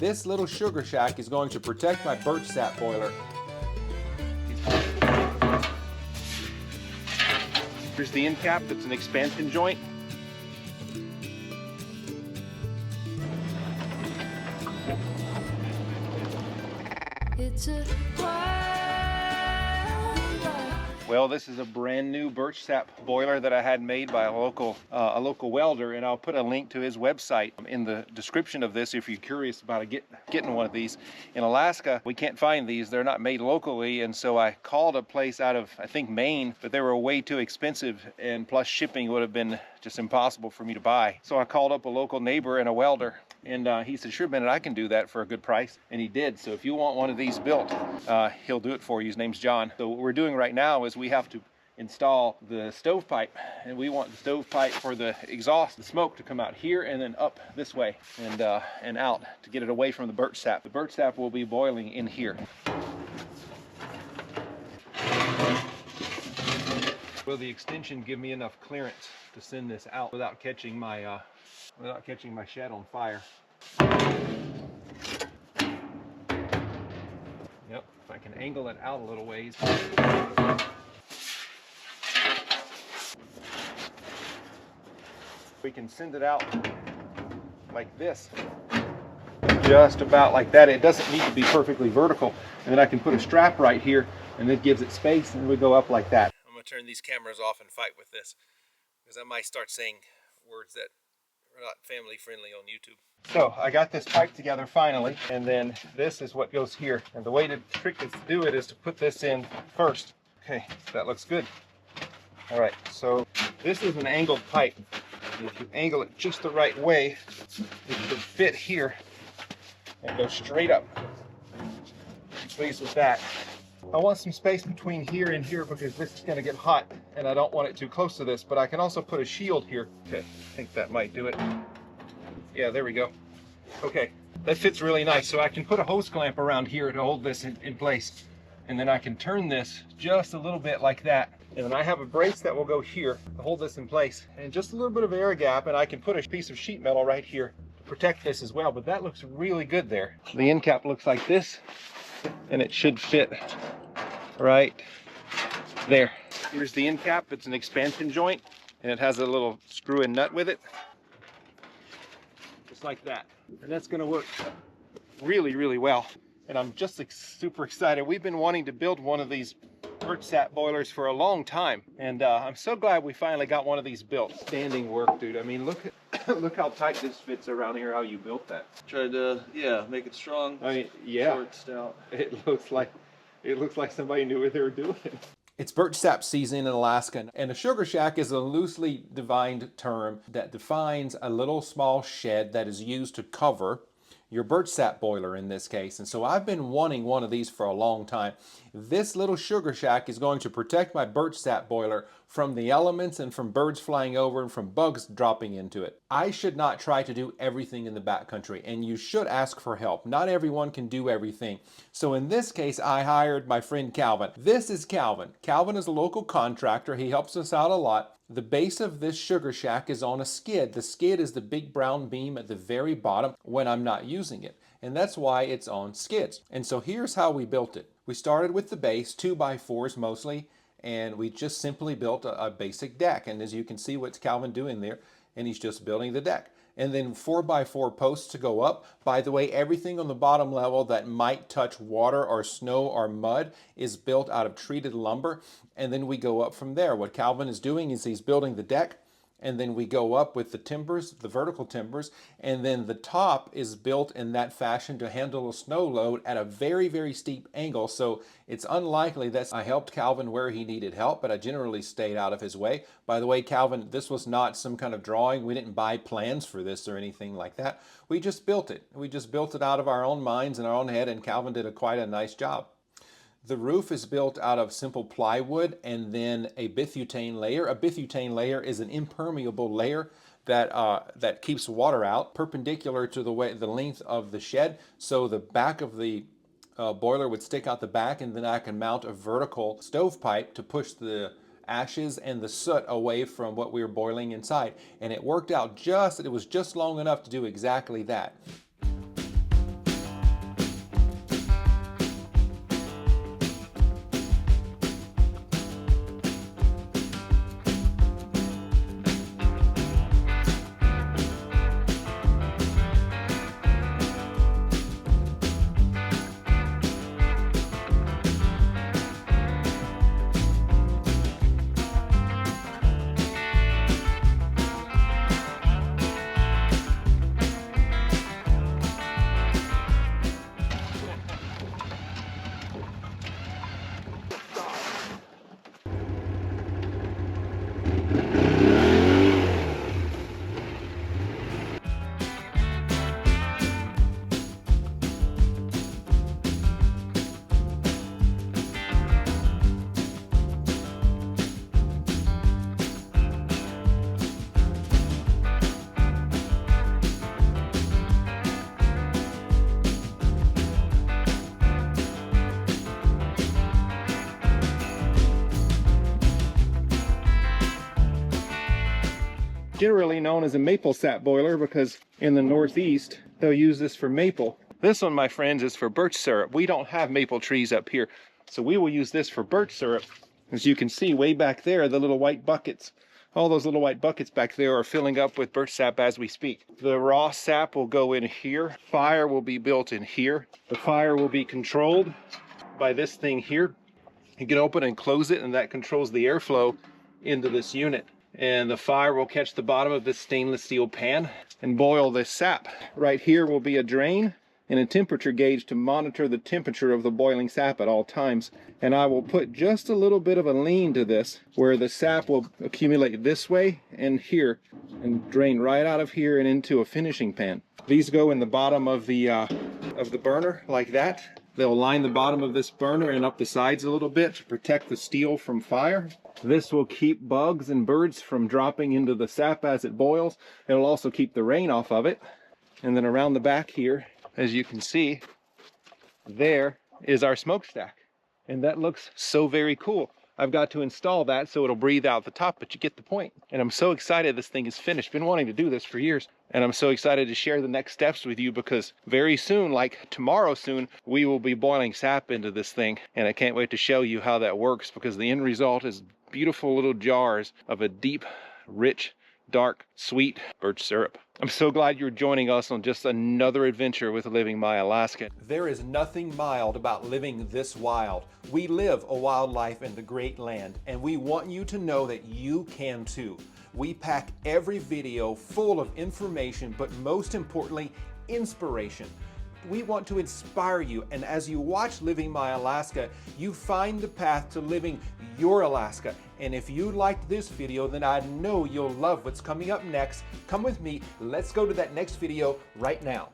This little sugar shack is going to protect my birch sap boiler. Here's the end cap. That's an expansion joint. It's a Well, this is a brand new birch sap boiler that I had made by a local welder, and I'll put a link to his website in the description of this if you're curious about getting one of these. In Alaska, we can't find these. They're not made locally, and so I called a place out of, I think, Maine, but they were way too expensive, and plus shipping would have been just impossible for me to buy. So I called up a local neighbor and a welder, and he said, "Sure, Bennett, I can do that for a good price." And he did. So if you want one of these built, he'll do it for you. His name's John. So what we're doing right now is we have to install the stovepipe, and we want the stovepipe for the exhaust, the smoke, to come out here and then up this way and out to get it away from the birch sap. The birch sap will be boiling in here. Will the extension give me enough clearance to send this out without catching my shed on fire? Yep, if I can angle it out a little ways. We can send it out like this, just about like that. It doesn't need to be perfectly vertical, and then I can put a strap right here, and it gives it space, and we go up like that. I'm gonna turn these cameras off and fight with this, because I might start saying words that are not family friendly on YouTube. So I got this pipe together finally, and then this is what goes here. And the way to trick is to do it is to put this in first. Okay, that looks good. All right, so this is an angled pipe. If you angle it just the right way, it should fit here and go straight up. Pleased with that. I want some space between here and here because this is going to get hot and I don't want it too close to this, but I can also put a shield here. Okay, I think that might do it. Yeah, there we go. Okay, that fits really nice. So I can put a hose clamp around here to hold this in place. And then I can turn this just a little bit like that. And then I have a brace that will go here to hold this in place. And just a little bit of air gap, and I can put a piece of sheet metal right here to protect this as well. But that looks really good there. The end cap looks like this, and it should fit right there. Here's the end cap. It's an expansion joint, and it has a little screw-in nut with it. Just like that. And that's gonna work really, really well. And I'm just super excited. We've been wanting to build one of these birch sap boilers for a long time, and I'm so glad we finally got one of these built. Standing work, dude. I mean, look look how tight this fits around here. How you built that? Tried to, yeah, make it strong. I mean, yeah. Short, stout. It looks like somebody knew what they were doing. It's birch sap season in Alaska, and a sugar shack is a loosely defined term that defines a little small shed that is used to cover your birch sap boiler in this case. And so I've been wanting one of these for a long time. This little sugar shack is going to protect my birch sap boiler from the elements and from birds flying over and from bugs dropping into it. I should not try to do everything in the backcountry, and you should ask for help. Not everyone can do everything. So in this case, I hired my friend Calvin. This is Calvin. Calvin is a local contractor. He helps us out a lot. The base of this sugar shack is on a skid. The skid is the big brown beam at the very bottom when I'm not using it. And that's why it's on skids. And so here's how we built it. We started with the base, 2x4s mostly, and we just simply built a basic deck. And as you can see what's Calvin doing there, and he's just building the deck. And then 4x4 posts to go up. By the way, everything on the bottom level that might touch water or snow or mud is built out of treated lumber. And then we go up from there. What Calvin is doing is he's building the deck, and then we go up with the timbers, the vertical timbers, and then the top is built in that fashion to handle a snow load at a very, very steep angle. So it's unlikely that I helped Calvin where he needed help, but I generally stayed out of his way. By the way, Calvin, this was not some kind of drawing. We didn't buy plans for this or anything like that. We just built it. We just built it out of our own minds and our own head, and Calvin did quite a nice job. The roof is built out of simple plywood and then a butane layer. A butane layer is an impermeable layer that keeps water out, perpendicular to the length of the shed. So the back of the boiler would stick out the back, and then I can mount a vertical stovepipe to push the ashes and the soot away from what we were boiling inside. And it worked out it was just long enough to do exactly that. generally known as a maple sap boiler because in the Northeast, they'll use this for maple. This one, my friends, is for birch syrup. We don't have maple trees up here, so we will use this for birch syrup. As you can see way back there, the little white buckets, all those little white buckets back there are filling up with birch sap as we speak. The raw sap will go in here. Fire will be built in here. The fire will be controlled by this thing here. You can open and close it, and that controls the airflow into this unit. And the fire will catch the bottom of this stainless steel pan and boil this sap. Right here will be a drain and a temperature gauge to monitor the temperature of the boiling sap at all times. And I will put just a little bit of a lean to this where the sap will accumulate this way and here and drain right out of here and into a finishing pan. These go in the bottom of the burner like that. They'll line the bottom of this burner and up the sides a little bit to protect the steel from fire. This will keep bugs and birds from dropping into the sap as it boils. It'll also keep the rain off of it. And then around the back here, as you can see, there is our smokestack. And that looks so very cool. I've got to install that so it'll breathe out the top, but you get the point. And I'm so excited this thing is finished. Been wanting to do this for years. And I'm so excited to share the next steps with you because very soon, like tomorrow soon, we will be boiling sap into this thing. And I can't wait to show you how that works because the end result is beautiful little jars of a deep, rich, dark, sweet birch syrup. I'm so glad you're joining us on just another adventure with Living My Alaskan. There is nothing mild about living this wild. We live a wild life in the great land, and we want you to know that you can too. We pack every video full of information, but most importantly, inspiration. We want to inspire you, and as you watch Living My Alaska, you find the path to living your Alaska. And if you liked this video, then I know you'll love what's coming up next. Come with me, let's go to that next video right now.